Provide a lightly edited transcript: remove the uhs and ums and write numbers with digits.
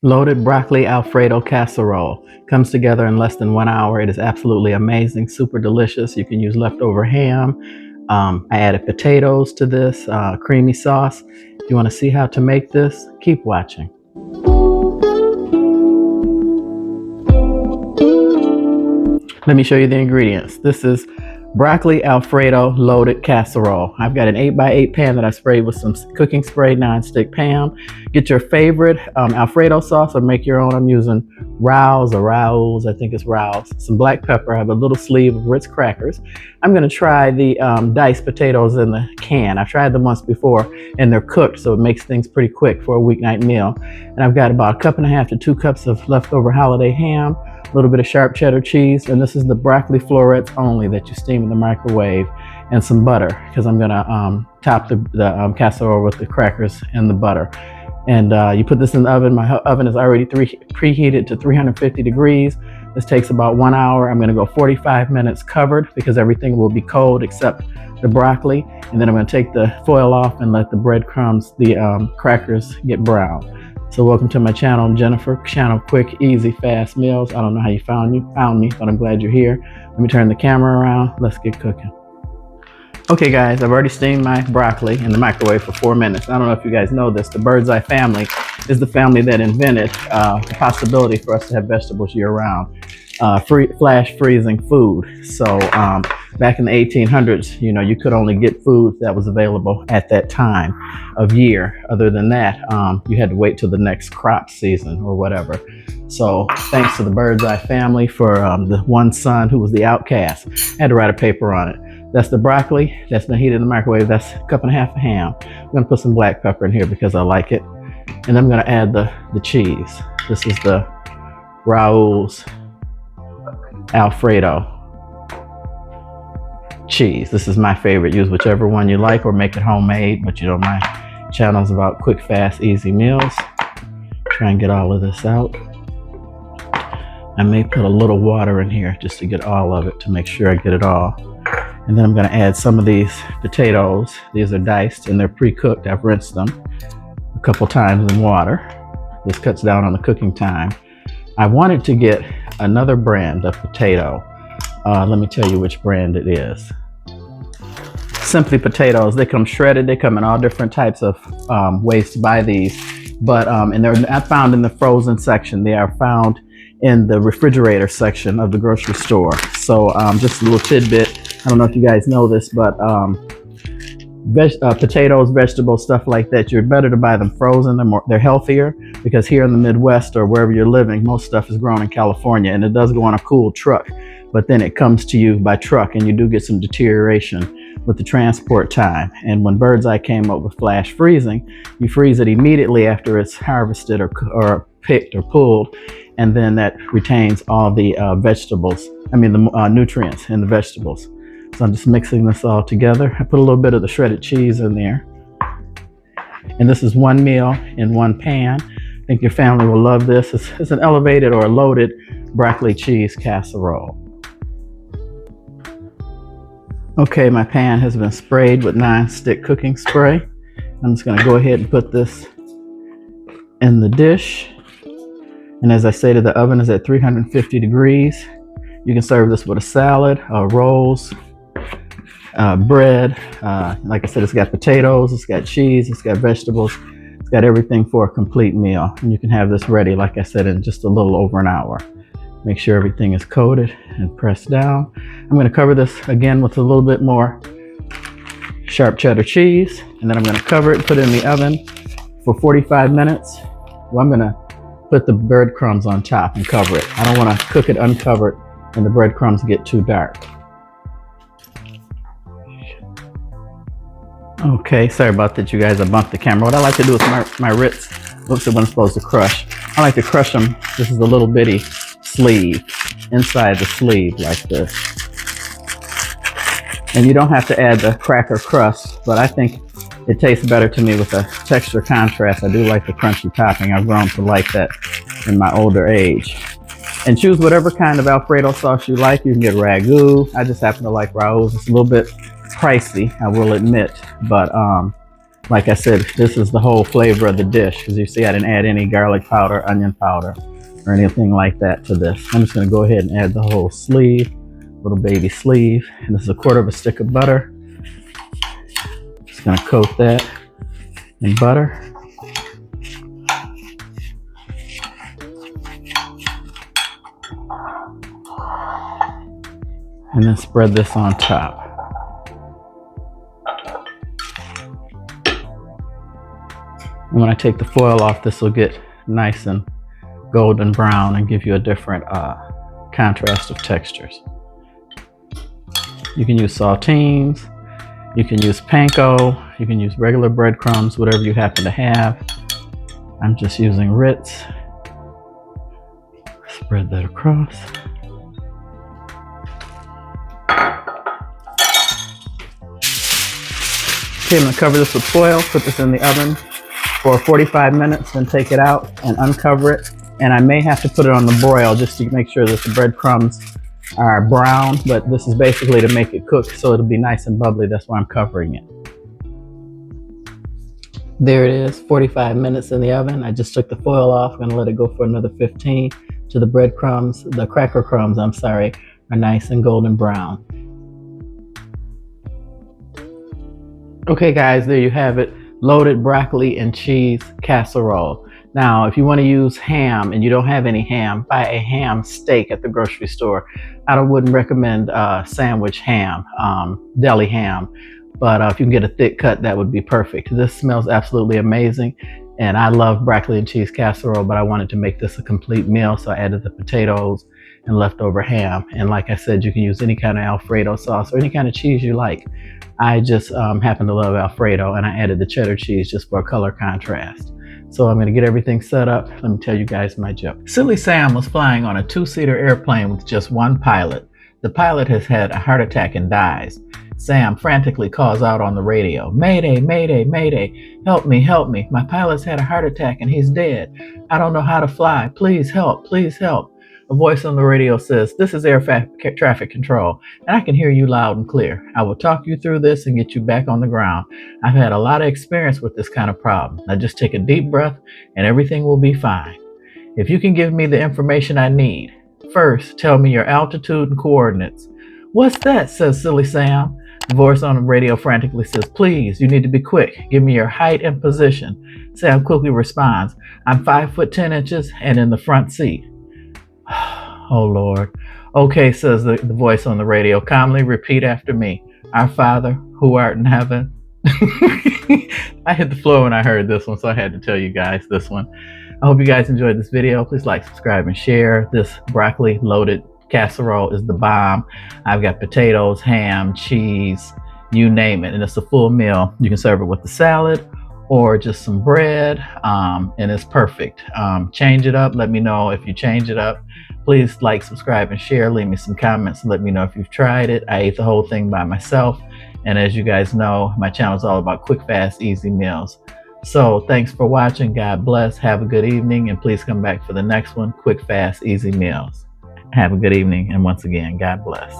Loaded Broccoli Alfredo Casserole comes together in less than 1 hour. It is absolutely amazing, super delicious. You can use leftover ham. I added potatoes to this, creamy sauce. If you want to see how to make this, keep watching. Let me show you the ingredients. This is broccoli Alfredo loaded casserole. I've got an 8x8 pan that I sprayed with some cooking spray non-stick pan. Get your favorite Alfredo sauce or make your own. I'm using Rao's, I think it's Rao's. Some black pepper. I have a little sleeve of Ritz crackers. I'm going to try the diced potatoes in the can. I've tried them once before and they're cooked, so it makes things pretty quick for a weeknight meal. And I've got about 1.5 cups to 2 cups of leftover holiday ham, a little bit of sharp cheddar cheese, and this is the broccoli florets only that you steam in the microwave, and some butter because I'm gonna top the casserole with the crackers and the butter. And you put this in the oven. My oven is already preheated to 350 degrees. This takes about 1 hour. I'm gonna go 45 minutes covered because everything will be cold except the broccoli. And then I'm gonna take the foil off and let the breadcrumbs, the crackers get brown. So welcome to my channel. I'm Jennifer, channel Quick, Easy, Fast Meals. I don't know how you found me, but I'm glad you're here. Let me turn the camera around. Let's get cooking. Okay guys, I've already steamed my broccoli in the microwave for 4 minutes. I don't know if you guys know this, the Bird's Eye family is the family that invented the possibility for us to have vegetables year round. Flash freezing food. So back in the 1800s, you know, you could only get food that was available at that time of year. Other than that, you had to wait till the next crop season or whatever. So thanks to the Bird's Eye family for the one son who was the outcast. I had to write a paper on it. That's the broccoli that's been heated in the microwave. That's 1.5 cups of ham. I'm gonna put some black pepper in here because I like it. And I'm gonna add the cheese. This is the Rao's Alfredo cheese. This is my favorite. Use whichever one you like or make it homemade, but you know my channel's about quick, fast, easy meals. Try and get all of this out. I may put a little water in here just to get all of it, to make sure I get it all. And then I'm going to add some of these potatoes. These are diced and they're pre-cooked. I've rinsed them a couple times in water. This cuts down on the cooking time. I wanted to get another brand of potato. Let me tell you which brand it is. Simply Potatoes. They come shredded. They come in all different types of ways to buy these. But and they're not found in the frozen section. They are found in the refrigerator section of the grocery store. So just a little tidbit. I don't know if you guys know this, but potatoes, vegetables, stuff like that, you're better to buy them frozen. They're healthier because here in the Midwest or wherever you're living, most stuff is grown in California and it does go on a cool truck, but then it comes to you by truck and you do get some deterioration with the transport time. And when Bird's Eye came up with flash freezing, you freeze it immediately after it's harvested or picked or pulled, and then that retains all the the nutrients in the vegetables. So I'm just mixing this all together. I put a little bit of the shredded cheese in there. And this is one meal in one pan. I think your family will love this. It's an elevated or a loaded broccoli cheese casserole. Okay, my pan has been sprayed with non-stick cooking spray. I'm just gonna go ahead and put this in the dish. And as I stated, the oven is at 350 degrees. You can serve this with a salad, rolls, bread. Like I said, it's got potatoes, it's got cheese, it's got vegetables, it's got everything for a complete meal. And you can have this ready, like I said, in just a little over an hour. Make sure everything is coated and pressed down. I'm going to cover this again with a little bit more sharp cheddar cheese, and then I'm going to cover it and put it in the oven for 45 minutes. Well, I'm going to put the breadcrumbs on top and cover it. I don't want to cook it uncovered and the breadcrumbs get too dark. Okay, sorry about that, you guys. I bumped the camera. What I like to do with my Ritz, looks at what I'm supposed to crush. I like to crush them. This is the little bitty sleeve, inside the sleeve like this. And you don't have to add the cracker crust, but I think it tastes better to me with a texture contrast. I do like the crunchy topping. I've grown to like that in my older age. And choose whatever kind of Alfredo sauce you like. You can get ragu. I just happen to like Rao's. It's a little bit pricey, I will admit, but Like I said, this is the whole flavor of the dish, because you see I didn't add any garlic powder, onion powder, or anything like that to this. I'm just going to go ahead and add the whole sleeve, little baby sleeve, and this is 1/4 stick of butter. Just going to coat that in butter. And then spread this on top. And when I take the foil off, this will get nice and golden brown and give you a different contrast of textures. You can use saltines, you can use panko, you can use regular breadcrumbs, whatever you happen to have. I'm just using Ritz. Spread that across. Okay, I'm going to cover this with foil, put this in the oven for 45 minutes, then take it out and uncover it. And I may have to put it on the broil just to make sure that the breadcrumbs are brown, but this is basically to make it cook so it'll be nice and bubbly. That's why I'm covering it. There it is, 45 minutes in the oven. I just took the foil off. I'm going to let it go for another 15 till the breadcrumbs, the cracker crumbs, I'm sorry, are nice and golden brown. Okay guys, there you have it. Loaded broccoli and cheese casserole. Now, if you want to use ham and you don't have any ham, buy a ham steak at the grocery store. I wouldn't recommend sandwich ham, deli ham, but if you can get a thick cut, that would be perfect. This smells absolutely amazing, and I love broccoli and cheese casserole, but I wanted to make this a complete meal, so I added the potatoes and leftover ham. And like I said, you can use any kind of Alfredo sauce or any kind of cheese you like. I just happen to love Alfredo, and I added the cheddar cheese just for a color contrast. So I'm going to get everything set up. Let me tell you guys my joke. Silly Sam was flying on a 2-seater airplane with just one pilot. The pilot has had a heart attack and dies. Sam frantically calls out on the radio, "Mayday, mayday, mayday, help me, help me. My pilot's had a heart attack and he's dead. I don't know how to fly. Please help, please help." A voice on the radio says, "This is air traffic control, and I can hear you loud and clear. I will talk you through this and get you back on the ground. I've had a lot of experience with this kind of problem. Now just take a deep breath and everything will be fine. If you can give me the information I need. First, tell me your altitude and coordinates." "What's that?" says Silly Sam. The voice on the radio frantically says, "Please, you need to be quick. Give me your height and position." Sam quickly responds, "I'm 5'10" and in the front seat." "Oh Lord." "Okay," says the voice on the radio. "Calmly repeat after me. Our Father, who art in heaven." I hit the floor when I heard this one, so I had to tell you guys this one. I hope you guys enjoyed this video. Please like, subscribe, and share. This broccoli loaded casserole is the bomb. I've got potatoes, ham, cheese, you name it, and it's a full meal. You can serve it with the salad or just some bread, and it's perfect. Change it up. Let me know if you change it up. Please like, subscribe, and share. Leave me some comments and let me know if you've tried it. I ate the whole thing by myself, and as you guys know, my channel is all about quick, fast, easy meals. So thanks for watching. God bless. Have a good evening, and please come back for the next one. Quick, fast, easy meals. Have a good evening, and once again, God bless.